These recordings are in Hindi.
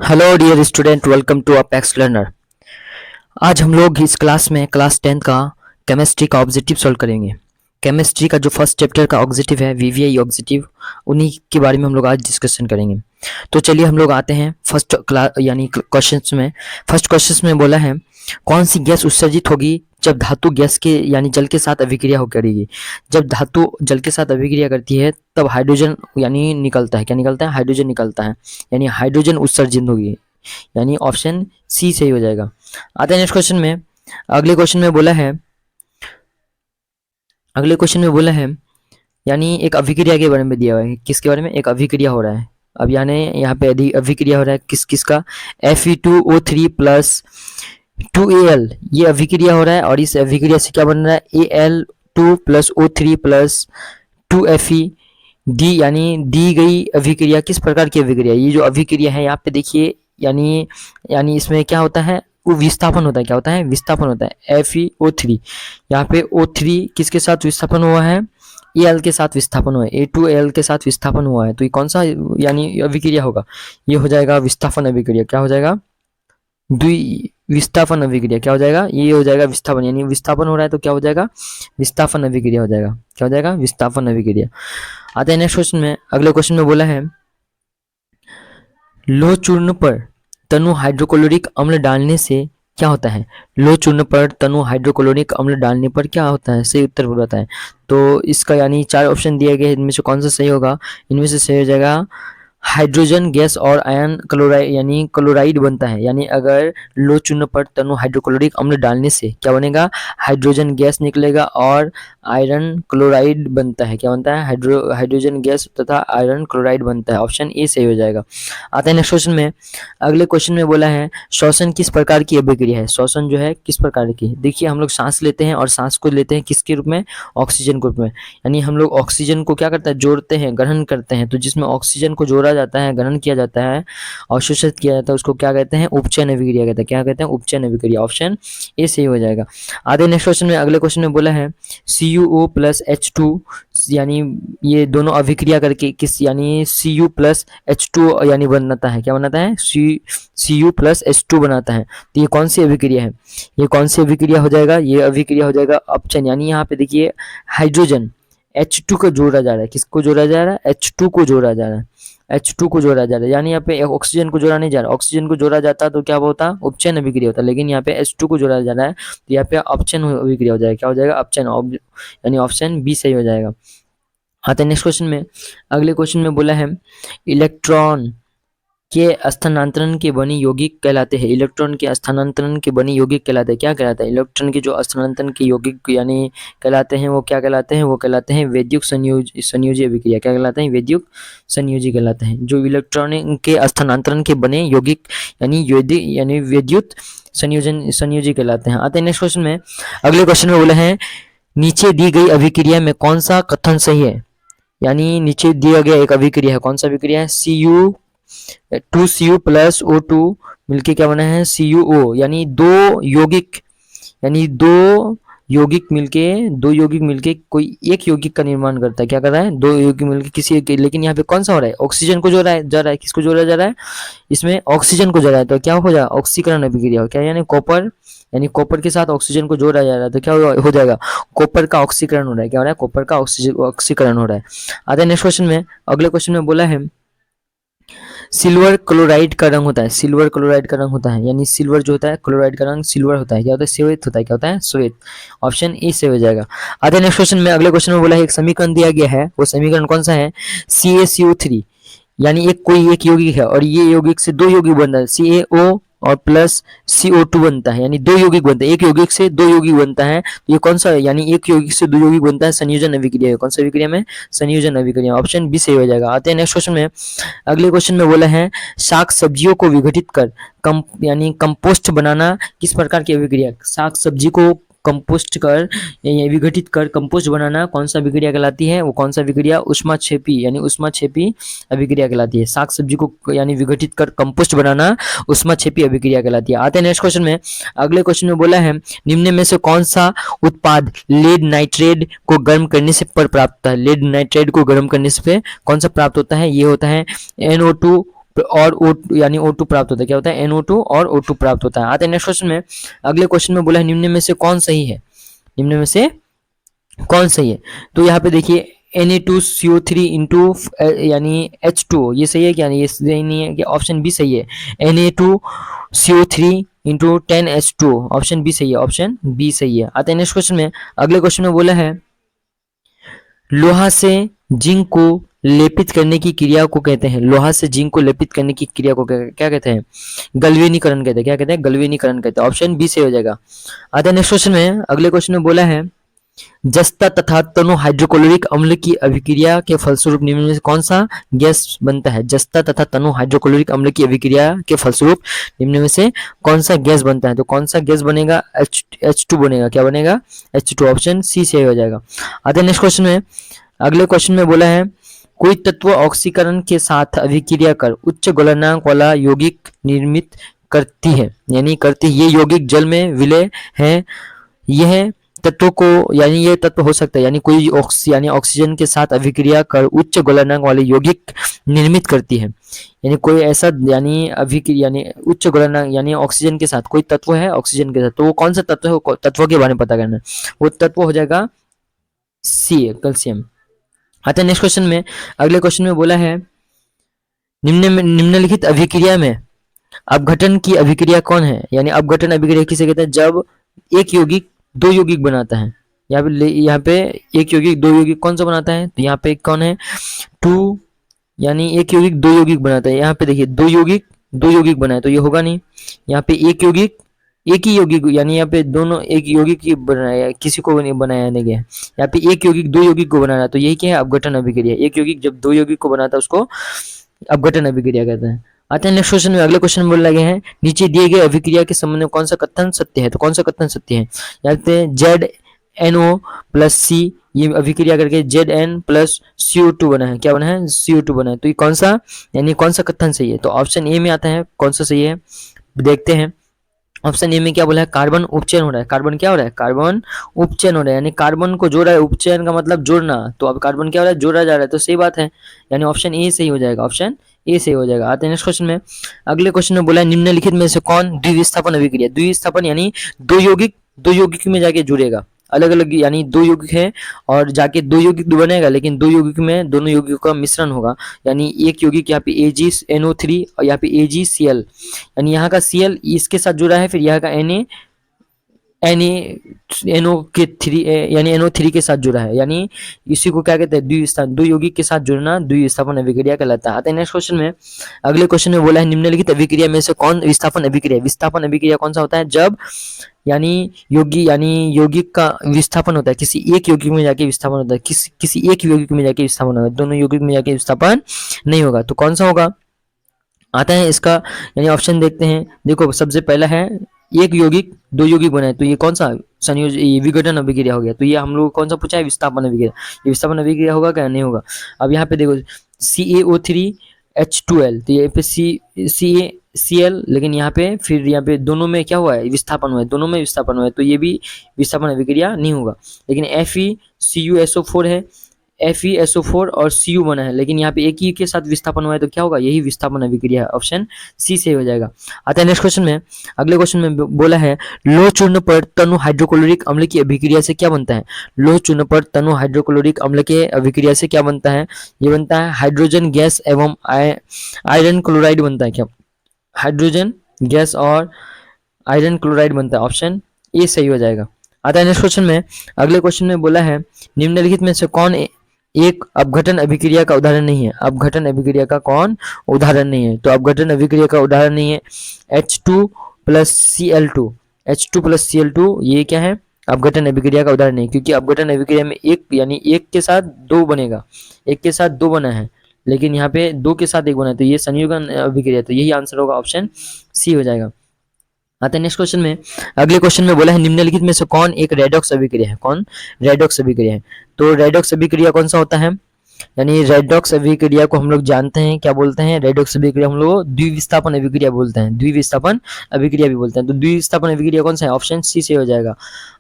Hello dear student, welcome to apex learner. आज हम लोग इस क्लास में क्लास 10 का केमिस्ट्री का ऑब्जेक्टिव सॉल्व करेंगे। केमिस्ट्री का जो फर्स्ट चैप्टर का ऑब्जेक्टिव है वीवीआई ऑब्जेक्टिव, उन्हीं के बारे में हम लोग आज डिस्कशन करेंगे। तो चलिए हम लोग आते हैं फर्स्ट क्लास यानी क्वेश्चंस में। फर्स्ट क्वेश्चंस में बोला है कौन सी गैस उत्सर्जित होगी जब धातु गैस के यानी जल के साथ अभिक्रिया हो करेगी। जब धातु जल के साथ अभिक्रिया करती है तब हाइड्रोजन यानी निकलता है। क्या निकलता है? हाइड्रोजन निकलता है, यानी हाइड्रोजन उत्सर्जित होगी, यानी ऑप्शन सी सही हो जाएगा। आते हैं नेक्स्ट क्वेश्चन में। अगले क्वेश्चन में बोला है अगले क्वेश्चन में बोला है यानी एक अभिक्रिया के बारे में दिया हुआ है। किसके बारे में? एक अभिक्रिया हो रहा है। अब यानी यहाँ पे अभिक्रिया हो रहा है किसका? Fe2O3 प्लस 2Al, ये अभिक्रिया हो रहा है और इस अभिक्रिया से क्या बन रहा है? Al2 plus O3 plus 2Fe D, यानी दी गई अभिक्रिया किस प्रकार की अभिक्रिया? ये जो अभिक्रिया है यहाँ पे देखिए, यानी यानी इसमें क्या होता है? वो विस्थापन होता है। क्या होता है? विस्थापन होता है। FeO3, यहाँ पे O3 किसके साथ विस्थापन हुआ है? Al के साथ विस्थापन हुआ है, A2Al के साथ विस्थापन हुआ है। तो ये कौन सा यानी अभिक्रिया होगा? ये हो जाएगा विस्थापन अभिक्रिया। क्या हो जाएगा? द्वि विस्थापन अभिक्रिया। क्या हो जाएगा? ये हो जाएगा विस्थापन, यानी विस्थापन हो रहा है तो क्या हो जाएगा? विस्थापन अभिक्रिया हो जाएगा। क्या हो जाएगा? विस्थापन अभिक्रिया। आते हैं नेक्स्ट क्वेश्चन में। अगले क्वेश्चन में बोला है लोह चूर्ण पर तनु हाइड्रोक्लोरिक अम्ल डालने से क्या होता है? लोह चूर्ण पर तनु हाइड्रोक्लोरिक अम्ल डालने पर क्या होता है? सही उत्तर बताता है। तो इसका यानी चार ऑप्शन दिए गए, इनमें से कौन सा सही होगा? इनमें से सही हो जाएगा हाइड्रोजन गैस और आयन क्लोराइड, यानी क्लोराइड बनता है। यानी अगर लोह चूर्ण पर तनु हाइड्रोक्लोरिक अम्ल डालने से क्या बनेगा? हाइड्रोजन गैस निकलेगा और आयरन क्लोराइड बनता है। क्या बनता है? हाइड्रोजन गैस तथा आयरन क्लोराइड बनता है। ऑप्शन ए सही हो जाएगा। आता है नेक्स्ट क्वेश्चन में। अगले क्वेश्चन में बोला है श्वसन किस प्रकार की अभिक्रिया है? श्वसन जो है किस प्रकार की? देखिए हम लोग सांस लेते हैं और सांस को लेते हैं किसके रूप में? ऑक्सीजन के रूप में। यानी हम लोग ऑक्सीजन को क्या करते हैं? जोड़ते हैं, ग्रहण करते हैं। तो जिसमें ऑक्सीजन को जोड़ा जाता है, ग्रहण किया जाता है, अवशोषित किया जाता है, उसको क्या कहते हैं? उपचयन अभिक्रिया कहते हैं। क्या कहते हैं? उपचयन अभिक्रिया। ऑप्शन ए सही हो जाएगा। आगे नेक्स्ट क्वेश्चन में, अगले क्वेश्चन में बोला है CuO प्लस H2, यानी ये दोनों अभिक्रिया करके किस यानी Cu प्लस H2 यानी बनाता है। क्या बनाता है? Cu प्लस H2 बनाता है। तो ये कौन सी अभिक्रिया है? ये कौन सी अभिक्रिया हो जाएगा? ये अभिक्रिया हो जाएगा अपचयन। यानी यहाँ पे देखिए हाइड्रोजन H2 को जोड़ा जा रहा है। किसको जोड़ा जा रहा है? H2 को जोड़ा जा रहा है। H2 को जोड़ा जा रहा है, यानी यहाँ पे ऑक्सीजन को जोड़ा नहीं जा रहा। ऑक्सीजन को जोड़ा जाता तो क्या होता? उपचयन अभिक्रिया होता। लेकिन यहाँ पे H2 को जोड़ा जा रहा है तो यहाँ पे अपचयन अभिक्रिया हो जाएगा। क्या हो जाएगा? अपचयन, यानी ऑप्शन बी सही हो जाएगा। आते हैं नेक्स्ट क्वेश्चन में। अगले क्वेश्चन में बोला है इलेक्ट्रॉन के स्थानांतरण के बनी यौगिक कहलाते हैं। इलेक्ट्रॉन के स्थानांतरण के बनी यौगिक कहलाते हैं। क्या कहलाता है? इलेक्ट्रॉन के जो स्थानांतरण के यौगिक यानी कहलाते हैं वो क्या कहलाते हैं? वो कहलाते हैं वैद्युत संयोजी अभिक्रिया। क्या कहलाते हैं? वैद्युत संयोजी कहलाते हैं। जो इलेक्ट्रॉन के स्थानांतरण के बने यौगिक यानी वैद्युत संयोजी कहलाते हैं। आते हैं नेक्स्ट क्वेश्चन में। अगले क्वेश्चन में बोला है नीचे दी गई अभिक्रिया में कौन सा कथन सही है? यानी नीचे दिया गया एक अभिक्रिया है, कौन सा अभिक्रिया है? Cu प्लस O2 मिलके क्या बना है? CuO, यानी दो यौगिक मिलके कोई एक यौगिक का निर्माण करता है। क्या कर रहा है? दो यौगिक मिलके किसी एक, लेकिन यहाँ पे कौन सा हो रहा है? ऑक्सीजन को जोड़ा जा रहा है। किसको जोड़ा जा रहा है? इसमें ऑक्सीजन को जोड़ा है तो क्या हो जाएगा? ऑक्सीकरण अभिक्रिया हो। क्या यानी कॉपर के साथ ऑक्सीजन को जोड़ा जा रहा है तो क्या हो जाएगा? कॉपर का ऑक्सीकरण हो रहा है। क्या हो रहा है? कॉपर का ऑक्सीकरण हो रहा है। आते हैं नेक्स्ट क्वेश्चन में। अगले क्वेश्चन में बोला है सिल्वर क्लोराइड का रंग होता है। सिल्वर क्लोराइड का रंग होता है, यानी सिल्वर जो होता है क्लोराइड का रंग सिल्वर होता है। क्या होता है? श्वेत होता है। क्या होता है? श्वेत। ऑप्शन ए से हो जाएगा। आते नेक्स्ट क्वेश्चन में। अगले क्वेश्चन में बोला है एक समीकरण दिया गया है, वो समीकरण कौन सा है? CaCO3, यानी कोई एक यौगिक है और ये यौगिक से दो यौगिक बनता है। CaO और प्लस CO2 बनता है, यानी दो यौगिक बनता है। एक यौगिक से दो यौगिक बनता है तो ये कौन सा है? यानी एक यौगिक से दो यौगिक बनता है, संयोजन अभिक्रिया है। कौन सा अभिक्रिया में? संयोजन अभिक्रिया। ऑप्शन बी सही हो जाएगा। आते हैं नेक्स्ट क्वेश्चन में। अगले क्वेश्चन में बोला है शाक सब्जियों को विघटित कर यानी कंपोस्ट बनाना किस प्रकार की अभिक्रिया? शाक सब्जी को कंपोस्ट कर विघटित कर कंपोस्ट बनाना कौन सा अभिक्रिया कहलाती है? वो कौन सा अभिक्रिया? ऊष्माक्षेपी, यानी ऊष्माक्षेपी अभिक्रिया कहलाती है। शाक सब्जी को यानी विघटित कर कंपोस्ट बनाना ऊष्माक्षेपी अभिक्रिया कहलाती है। आते हैं नेक्स्ट क्वेश्चन में। अगले क्वेश्चन में बोला है निम्न में से कौन सा उत्पाद लेड नाइट्रेट को गर्म करने से पर प्राप्त होता है? लेड नाइट्रेट को गर्म करने से कौन सा प्राप्त होता है? ये होता है NO2 और O यानी O2 प्राप्त होता है। क्या होता है? NO2 और O2 प्राप्त होता है। आते हैं नेक्स्ट क्वेश्चन में। अगले क्वेश्चन में बोला है निम्न में से कौन सही है, निम्न में से कौन सही है? तो यहाँ पे देखिए Na2CO3 इंटू यानी H2O, ये सही है क्या? ये सही नहीं है कि ऑप्शन बी सही है। Na2CO3 into 10H2O, option B सही है, ऑप्शन बी सही है। आते हैं नेक्स्ट क्वेश्चन में। अगले क्वेश्चन में बोला है लोहा से जिंक को लेपित करने की क्रिया को कहते हैं, लोहा से जिंक को लेपित करने की क्रिया को क्या कहते हैं? गलवेनीकरण कहते हैं। क्या कहते हैं? गलवेनीकरण कहते हैं, ऑप्शन बी से हो जाएगा। आते हैं नेक्स्ट क्वेश्चन में। अगले क्वेश्चन में बोला है जस्ता तथा तनु हाइड्रोक्लोरिक अम्ल की अभिक्रिया के फलस्वरूप निम्न में से कौन सा गैस बनता है? जस्ता तथा तनु हाइड्रोक्लोरिक अम्ल की अभिक्रिया के फलस्वरूप निम्न में से कौन सा गैस बनता है? तो कौन सा गैस बनेगा? H2 बनेगा। क्या बनेगा? H2, ऑप्शन सी से हो जाएगा। आते हैं नेक्स्ट क्वेश्चन में। अगले क्वेश्चन में बोला है कोई तत्व ऑक्सीकरण के साथ अभिक्रिया कर उच्च गलनांक वाला यौगिक निर्मित करती है, यानी करती, ये यौगिक जल में विलय है। यह तत्वों को, यानी ये तत्व हो सकता है, यानी कोई यानी ऑक्सीजन के साथ अभिक्रिया कर उच्च गलनांक वाले यौगिक निर्मित करती है, यानी कोई ऐसा, यानी अभिक्रिया यानी उच्च गलनांक यानी ऑक्सीजन के साथ कोई तत्व है ऑक्सीजन के साथ, तो वो कौन सा तत्व है? वो तत्व के बारे में पता करना है। वो तत्व हो जाएगा सी, कैल्शियम। आते हैं नेक्स्ट क्वेश्चन में। अगले क्वेश्चन में बोला है निम्नलिखित अभिक्रिया में अपघटन की अभिक्रिया कौन है? यानी अपघटन अभिक्रिया किसे कहते हैं? जब एक यौगिक दो यौगिक बनाता है। यहाँ पे एक यौगिक दो यौगिक कौन सा बनाता है? तो यहाँ पे कौन है? 2, यानी एक यौगिक दो यौगिक बनाता है। यहाँ पे देखिए दो यौगिक बनाए तो ये होगा नहीं। यहाँ पे एक यौगिक एक ही यौगिक, यानी यहाँ पे दोनों एक यौगिक ही बनाया, किसी को नहीं बनाया नहीं गया। यहाँ पे एक यौगिक दो यौगिक को बना रहा है, तो यही क्या है? अपघटन अभिक्रिया। एक यौगिक जब दो यौगिक को बनाता है उसको अपघटन अभिक्रिया कहते हैं। आते हैं नेक्स्ट क्वेश्चन में। अगले क्वेश्चन में बोला गया है नीचे दिए गए अभिक्रिया के संबंध में कौन सा कथन सत्य है? तो कौन सा कथन सत्य है? यहाँ पे ZNO प्लस C, ये अभिक्रिया करके Zn प्लस CO2 बना है। क्या बना है? CO2 बना है। तो ये कौन सा, यानी कौन सा कथन सही है? तो ऑप्शन ए में आता है। कौन सा सही है देखते हैं। ऑप्शन ए में क्या बोला है? कार्बन उपचयन हो रहा है। कार्बन क्या हो रहा है? कार्बन उपचयन हो रहा है, यानी कार्बन को जोड़ रहा है। उपचयन का मतलब जोड़ना, तो अब कार्बन क्या हो रहा है? जोड़ा जा रहा है, तो सही बात है, यानी ऑप्शन ए सही हो जाएगा, ऑप्शन ए सही हो जाएगा। आते हैं नेक्स्ट क्वेश्चन में। अगले क्वेश्चन में बोला है निम्नलिखित में से कौन द्विविस्थापन अभिक्रिया, द्विविस्थापन यानी दो यौगिक में जाके जुड़ेगा, अलग अलग, यानी दो यौगिक है और जाके दो यौगिक बनेगा, लेकिन दो यौगिक में दोनों यौगिकों का मिश्रण होगा, यानी एक यौगिक यहाँ पे AgNO3 और यहाँ पे AgCl, यानी यहाँ का Cl इसके साथ जुड़ा है, फिर यहाँ का NO के 3 यानी NO3 के साथ जुड़ा है, यानी इसी को क्या कहते हैं? द्विविस्थापन, दो यौगिक के साथ जुड़ना द्विविस्थापन अभिक्रिया कहलाता है। आते हैं नेक्स्ट क्वेश्चन में। अगले क्वेश्चन में बोला है निम्नलिखित अभिक्रिया में से कौन विस्थापन अभिक्रिया, विस्थापन अभिक्रिया कौन सा होता है? जब यानी यौगिक का विस्थापन होता है, किसी एक यौगिक में जाके विस्थापन होता है, किसी एक यौगिक में जाके विस्थापन होगा, दोनों यौगिक में जाके विस्थापन नहीं होगा, तो कौन सा होगा? आता है इसका, यानी ऑप्शन देखते हैं। देखो सबसे पहला है एक यौगिक दो यौगिक बनाए, तो ये कौन सा संयोजन, ये विघटन अभिक्रिया हो गया। तो ये हम लोग कौन सा पूछा है? विस्थापन अभिक्रिया। ये विस्थापन अभिक्रिया होगा क्या? नहीं होगा। अब यहाँ पे देखो CaO3H2L, तो ये पे CaCl, लेकिन यहाँ पे फिर यहाँ पे दोनों में क्या हुआ है? विस्थापन हुआ है, दोनों में विस्थापन हुआ है, तो ये भी विस्थापन अभिक्रिया नहीं होगा। लेकिन FeCuSO4 है, FeSO4 और Cu बना है, लेकिन यहाँ पे एक ही के साथ विस्थापन हुआ है, तो क्या होगा? यही विस्थापन अभिक्रिया है, ऑप्शन सी से हो जाएगा। आता है नेक्स्ट क्वेश्चन में। अगले क्वेश्चन में बोला है लोह चूर्ण पर तनु हाइड्रोक्लोरिक अम्ल की अभिक्रिया से क्या बनता है? लोह चूर्ण पर तनु हाइड्रोक्लोरिक अम्ल के अभिक्रिया से क्या बनता है? ये बनता है हाइड्रोजन गैस एवं आयरन क्लोराइड बनता है। क्या? हाइड्रोजन गैस और आयरन क्लोराइड बनता है, ऑप्शन ए सही हो जाएगा। आता है नेक्स्ट क्वेश्चन में। अगले क्वेश्चन में बोला है निम्नलिखित में से कौन एक अपघटन अभिक्रिया का उदाहरण नहीं है? अपघटन अभिक्रिया का कौन उदाहरण नहीं है? तो अपघटन अभिक्रिया का उदाहरण नहीं है H2 प्लस Cl2, ये क्या है? अपघटन अभिक्रिया का उदाहरण नहीं, क्योंकि अपघटन अभिक्रिया में एक, यानी एक के साथ दो बनेगा, एक के साथ दो बना है, लेकिन यहाँ पे दो के साथ एक बना है, तो ये संयोजन अभिक्रिया, तो यही आंसर होगा, ऑप्शन सी हो जाएगा। आते हैं नेक्स्ट क्वेश्चन में। अगले क्वेश्चन में बोला है निम्नलिखित में से कौन एक रेडॉक्स अभिक्रिया है? कौन रेडॉक्स अभिक्रिया है? तो रेडॉक्स अभिक्रिया कौन सा होता है? यानी रेडॉक्स अभिक्रिया को हम लोग जानते हैं, क्या बोलते हैं? रेडॉक्स अभिक्रिया हम लोग द्विविस्थापन अभिक्रिया बोलते हैं, द्विविस्थापन अभिक्रिया भी बोलते हैं। तो द्विविस्थापन अभिक्रिया कौन सा है? ऑप्शन सी से हो जाएगा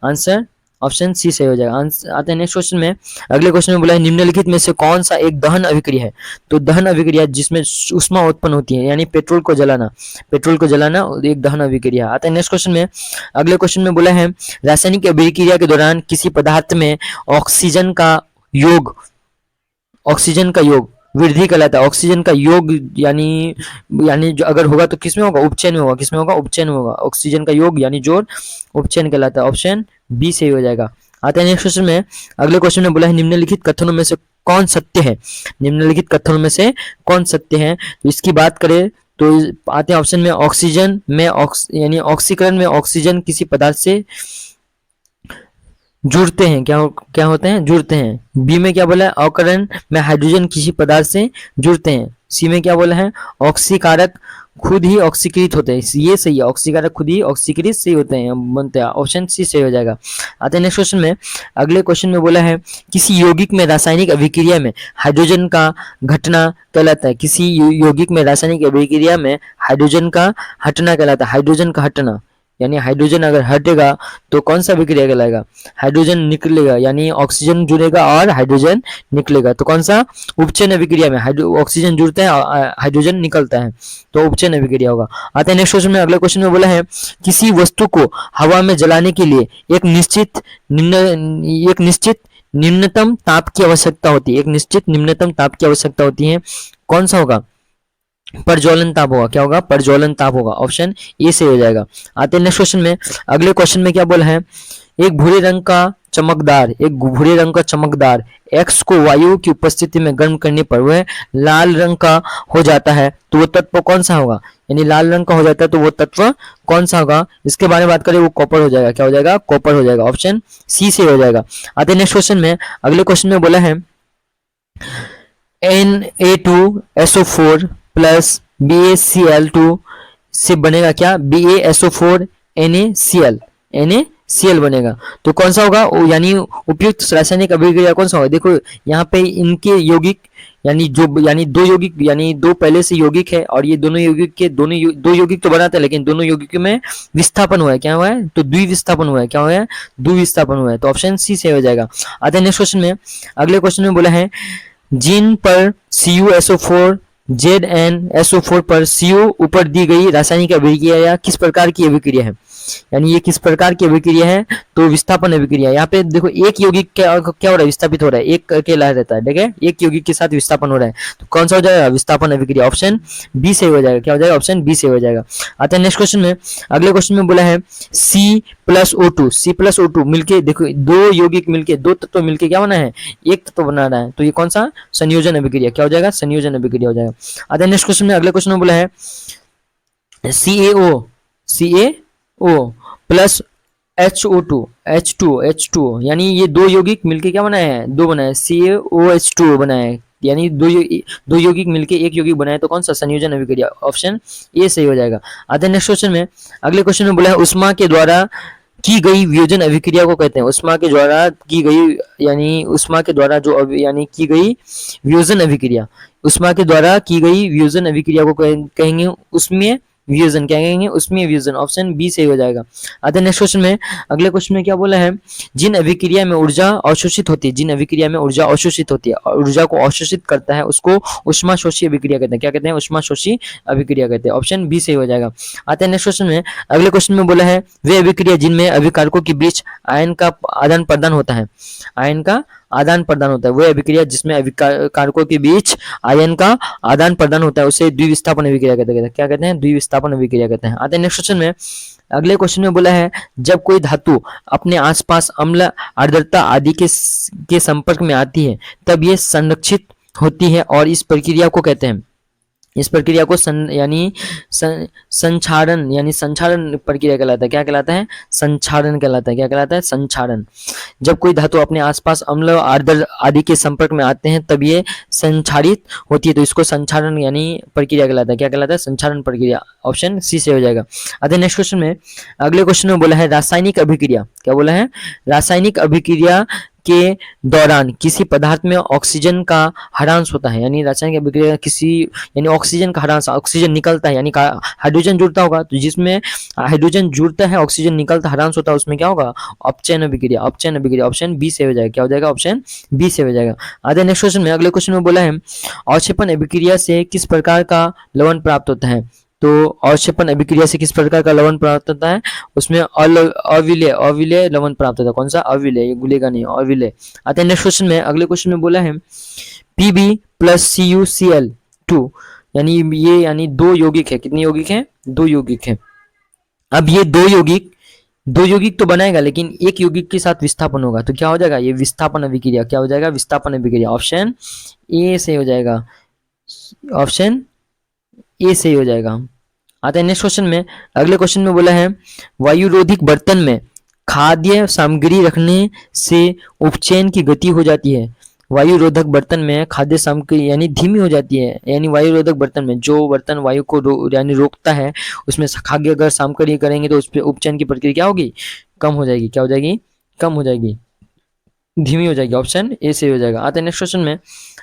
आंसर, ऑप्शन सी सही हो जाएगा। आंसर आते हैं नेक्स्ट क्वेश्चन में। अगले क्वेश्चन में बोला है निम्नलिखित में से कौन सा एक दहन अभिक्रिया है। तो दहन अभिक्रिया जिसमें ऊष्मा उत्पन्न होती है, यानी पेट्रोल को जलाना एक दहन अभिक्रिया। आते हैं नेक्स्ट क्वेश्चन में। अगले क्वेश्चन में बोला है रासायनिक अभिक्रिया के दौरान किसी पदार्थ में योग ऑक्सीजन का योग वृद्धि कहलाता है। ऑक्सीजन का योग यानी जो अगर होगा तो किसमें होगा, उपचयन में होगा। किसमें होगा, उपचयन में होगा। ऑक्सीजन का योग यानी जोड़ उपचयन कहलाता है। ऑप्शन बी सही हो जाएगा। आते हैं नेक्स्ट क्वेश्चन में। अगले क्वेश्चन में बोला है निम्नलिखित कथनों में से कौन सत्य है। निम्नलिखित कथनों में से कौन सत्य है, तो इसकी बात करें तो आते हैं ऑप्शन में। ऑक्सीजन में यानी ऑक्सीकरण में ऑक्सीजन किसी पदार्थ से जुड़ते हैं, क्या होते हैं, जुड़ते हैं। बी में क्या बोला है, अवकरण में हाइड्रोजन किसी पदार्थ से जुड़ते हैं। सी में क्या बोला है, ऑक्सीकारक खुद ही ऑक्सीकृत होते हैं। ये सही है, ऑक्सीकारक खुद ही ऑक्सीकृत सही होते हैं, बनते हैं। ऑप्शन सी सही हो जाएगा। आते हैं नेक्स्ट क्वेश्चन में। अगले क्वेश्चन में बोला है किसी यौगिक में रासायनिक अभिक्रिया में हाइड्रोजन का घटना कहलाता है। किसी यौगिक में रासायनिक अभिक्रिया में हाइड्रोजन का हटना कहलाता है। हाइड्रोजन का हटना यानी हाइड्रोजन अगर हटेगा तो कौन सा अभिक्रिया कहलाएगा, हाइड्रोजन निकलेगा, यानी ऑक्सीजन जुड़ेगा और हाइड्रोजन निकलेगा। तो कौन सा, उपचयन अभिक्रिया में ऑक्सीजन जुड़ता है, हाइड्रोजन निकलता है, तो उपचयन अभिक्रिया होगा। आते हैं नेक्स्ट क्वेश्चन में। अगले क्वेश्चन में बोला है किसी वस्तु को हवा में जलाने के लिए एक निश्चित निम्नतम ताप की आवश्यकता होती है। एक निश्चित निम्नतम ताप की आवश्यकता होती है, कौन सा होगा, प्रज्वलन ताप होगा। क्या होगा, प्रज्वलन ताप होगा। ऑप्शन ए से हो जाएगा। आते हैं नेक्स्ट क्वेश्चन में। अगले क्वेश्चन में क्या बोला है, एक भूरे रंग का चमकदार एक्स को वायु की उपस्थिति में गर्म करने पर वह लाल रंग का हो जाता है, तो वो तत्व कौन सा होगा, यानी लाल रंग का हो जाता है तो वो तत्व कौन सा होगा, इसके बारे में बात करें वो कॉपर हो जाएगा। क्या हो जाएगा, कॉपर हो जाएगा। ऑप्शन सी से हो जाएगा। आते हैं नेक्स्ट क्वेश्चन में। अगले क्वेश्चन में बोला है Na2SO4 प्लस BaCl2 से बनेगा क्या, BaSO4 NaCl बनेगा। तो कौन सा होगा, यानी उपयुक्त रासायनिक अभिक्रिया कौन सा होगा। देखो यहाँ पे इनके यौगिक यानी दो पहले से यौगिक है और ये दोनों यौगिक के दो यौगिक तो बनाते हैं, लेकिन दोनों यौगिक में विस्थापन हुआ है। क्या हुआ है, तो द्विविस्थापन हुआ है। क्या हुआ है, द्विविस्थापन हुआ है। तो ऑप्शन सी से हो जाएगा। आते हैं नेक्स्ट क्वेश्चन में। अगले क्वेश्चन में बोला है जिन पर CuSO4 ZnSO4 पर CO ऊपर दी गई रासायनिक अभिक्रिया या किस प्रकार की अभिक्रिया है, यानी ये किस प्रकार की अभिक्रिया है, तो विस्थापन अभिक्रिया। यहाँ पे देखो एक यौगिक क्या हो रहा है, विस्थापित हो रहा है, एक अकेला रहता है, ठीक है, एक यौगिक के साथ विस्थापन हो रहा है, तो कौन सा हो जाएगा, विस्थापन अभिक्रिया। ऑप्शन बी से हो जाएगा। क्या हो जाएगा, ऑप्शन बी से हो जाएगा। आते हैं नेक्स्ट क्वेश्चन में। अगले क्वेश्चन में बोला है C+O2 मिलके, देखो दो यौगिक मिलके, दो तत्व मिलके क्या बना है, एक तत्व बना रहा है, तो ये कौन सा, संयोजन अभिक्रिया। क्या हो जाएगा, संयोजन अभिक्रिया हो जाएगा। आते हैं नेक्स्ट क्वेश्चन में। अगले क्वेश्चन में बोला है CaO प्लस H2O यानी ये दो यौगिक मिलके क्या बनाए हैं, दो बनाए, CaOH2 बनाए, यानी दो यौगिक मिलके एक यौगिक बनाए, तो कौन सा, संयोजन अभिक्रिया। ऑप्शन ए सही हो जाएगा। आते हैं नेक्स्ट क्वेश्चन में। अगले क्वेश्चन में बोला है उष्मा के द्वारा की गई वियोजन अभिक्रिया को कहते हैं। उष्मा के द्वारा की गई, यानी उष्मा के द्वारा जो यानी की गई वियोजन अभिक्रिया, उष्मा के द्वारा की गई वियोजन अभिक्रिया को कहेंगे उसमें वियोजन। क्या कहेंगे, उसमें वियोजन। ऑप्शन बी सही हो जाएगा। आते हैं नेक्स्ट क्वेश्चन में। अगले क्वेश्चन में क्या बोला है जिन अभिक्रिया में ऊर्जा अवशोषित होती है, जिन अभिक्रिया में ऊर्जा अवशोषित होती है और ऊर्जा को अवशोषित करता है उसको उष्माशोषी अभिक्रिया कहते हैं। क्या कहते हैं, उष्माशोषी अभिक्रिया कहते हैं। ऑप्शन बी सही हो जाएगा। आते हैं नेक्स्ट क्वेश्चन में। अगले क्वेश्चन में बोला है वे अभिक्रिया जिनमें अभिकारकों के बीच आयन का आदान प्रदान होता है, आयन का आदान प्रदान होता है, वह अभिक्रिया जिसमें अभिकारकों के बीच आयन का आदान प्रदान होता है उसे द्विविस्थापन अभिक्रिया कहते हैं। क्या कहते हैं, द्विविस्थापन अभिक्रिया कहते हैं। आते हैं नेक्स्ट क्वेश्चन में। अगले क्वेश्चन में बोला है जब कोई धातु अपने आसपास अम्ल, आर्द्रता आदि के संपर्क में आती है तब ये संरक्षित होती है और इस प्रक्रिया को कहते हैं, इस प्रक्रिया को संक्षारण यानी संक्षारण प्रक्रिया कहलाता है। क्या कहलाता है, संक्षारण कहलाता है। क्या कहलाता है, संक्षारण। जब कोई धातु अपने आसपास अम्ल आर्द्र आदि के संपर्क में आते हैं तब ये संक्षारित होती है, तो इसको संक्षारण यानी प्रक्रिया कहलाता है। क्या कहलाता है, संक्षारण प्रक्रिया। ऑप्शन सी से हो जाएगा। आते नेक्स्ट क्वेश्चन में। अगले क्वेश्चन में बोला है रासायनिक अभिक्रिया, क्या बोला है, रासायनिक अभिक्रिया के दौरान किसी पदार्थ में ऑक्सीजन का ह्रास होता है, यानी रासायनिक अभिक्रिया किसी यानी ऑक्सीजन का ह्रास, ऑक्सीजन निकलता है, यानी हाइड्रोजन जुड़ता होगा, तो जिसमें हाइड्रोजन जुड़ता है ऑक्सीजन निकलता ह्रास होता है उसमें क्या होगा, अपचयन अभिक्रिया। अपचयन अभिक्रिया ऑप्शन बी से हो जाएगा, क्या हो जाएगा, ऑप्शन बी से हो जाएगा। आगे नेक्स्ट क्वेश्चन में, अगले क्वेश्चन में बोला है अवक्षेपण अभिक्रिया से किस प्रकार का लवण प्राप्त होता है। तो अवक्षेपण अभिक्रिया से किस प्रकार का लवण प्राप्त होता है, उसमें अविलेय अविलेय लवण प्राप्त होता है। कौन सा, अविलेय, ये गुलेगा नहीं, अविलेय। आते हैं नेक्स्ट क्वेश्चन में, अगले क्वेश्चन में बोला है Pb प्लस CuCl2, यानी दो यौगिक है, कितने यौगिक है, दो यौगिक है। अब ये दो यौगिक तो बनाएगा लेकिन एक यौगिक के साथ विस्थापन होगा, तो क्या हो जाएगा, ये विस्थापन अभिक्रिया, क्या हो जाएगा, विस्थापन अभिक्रिया। ऑप्शन ए से हो जाएगा, ऑप्शन ए से हो जाएगा। आते हैं नेक्स्ट क्वेश्चन में, अगले क्वेश्चन में बोला है वायुरोधिक बर्तन में खाद्य सामग्री रखने से उपचयन की गति हो जाती है। वायुरोधक बर्तन में खाद्य सामग्री यानी धीमी हो जाती है, यानी वायुरोधक बर्तन में जो बर्तन वायु को यानी रोकता है उसमें खाद्य अगर सामग्री करेंगे तो उस पर उपचयन की प्रक्रिया क्या होगी, कम हो जाएगी, क्या हो जाएगी, कम हो जाएगी, धीमी हो जाएगी। ऑप्शन ए से हो जाएगा। आते हैं नेक्स्ट क्वेश्चन में,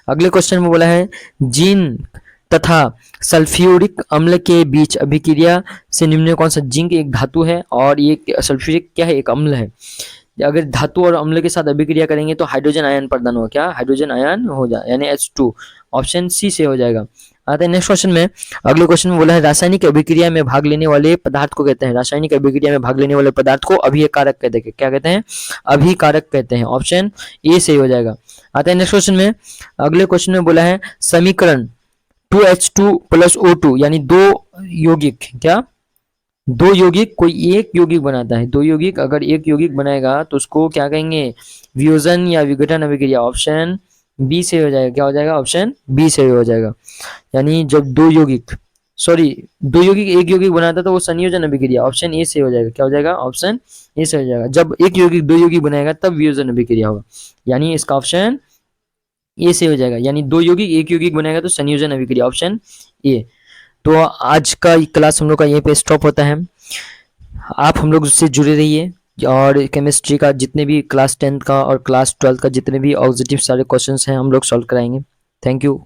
अगले क्वेश्चन में बोला है जिंक तथा सल्फ्यूरिक अम्ल के बीच अभिक्रिया से निम्न में कौन सा, जिंक एक धातु है और ये सल्फ्यूरिक क्या है, एक अम्ल है। अगर धातु और अम्ल के साथ अभिक्रिया करेंगे तो हाइड्रोजन आयन प्रदान होगा, क्या, हाइड्रोजन आयन हो जाए, यानी H2। ऑप्शन सी से हो जाएगा। आते हैं नेक्स्ट क्वेश्चन में, अगले क्वेश्चन में बोला है रासायनिक अभिक्रिया में भाग लेने वाले पदार्थ को कहते हैं, रासायनिक अभिक्रिया में भाग लेने वाले पदार्थ को अभिकारक कहते हैं, क्या कहते हैं, अभिकारक कहते हैं। ऑप्शन ए से हो जाएगा। आते हैं नेक्स्ट क्वेश्चन में, अगले क्वेश्चन में बोला है समीकरण 2H2 प्लस O2 यानी दो यौगिक, क्या, दो यौगिक कोई एक यौगिक बनाता है, दो यौगिक अगर एक यौगिक बनाएगा तो उसको क्या कहेंगे, वियोजन या विघटन अभिक्रिया। ऑप्शन बी से हो जाएगा, क्या हो जाएगा, ऑप्शन बी से हो जाएगा। यानी जब दो यौगिक एक यौगिक बनाता है तो वो संयोजन अभिक्रिया। ऑप्शन ए से हो जाएगा, क्या हो जाएगा, ऑप्शन ए से हो जाएगा। जब एक यौगिक दो यौगिक बनाएगा तब वियोजन अभिक्रिया होगा, यानी इसका ऑप्शन ए से हो जाएगा। यानी दो यौगिक एक यौगिक बनाएगा तो संयोजन अभिक्रिया, ऑप्शन ए। तो आज का क्लास हम लोग का यहीं पे स्टॉप होता है। आप हम लोग उससे जुड़े रहिए और केमिस्ट्री का जितने भी क्लास 10th का और क्लास 12th का जितने भी ऑब्जेक्टिव सारे क्वेश्चंस हैं हम लोग सॉल्व कराएंगे। Thank you.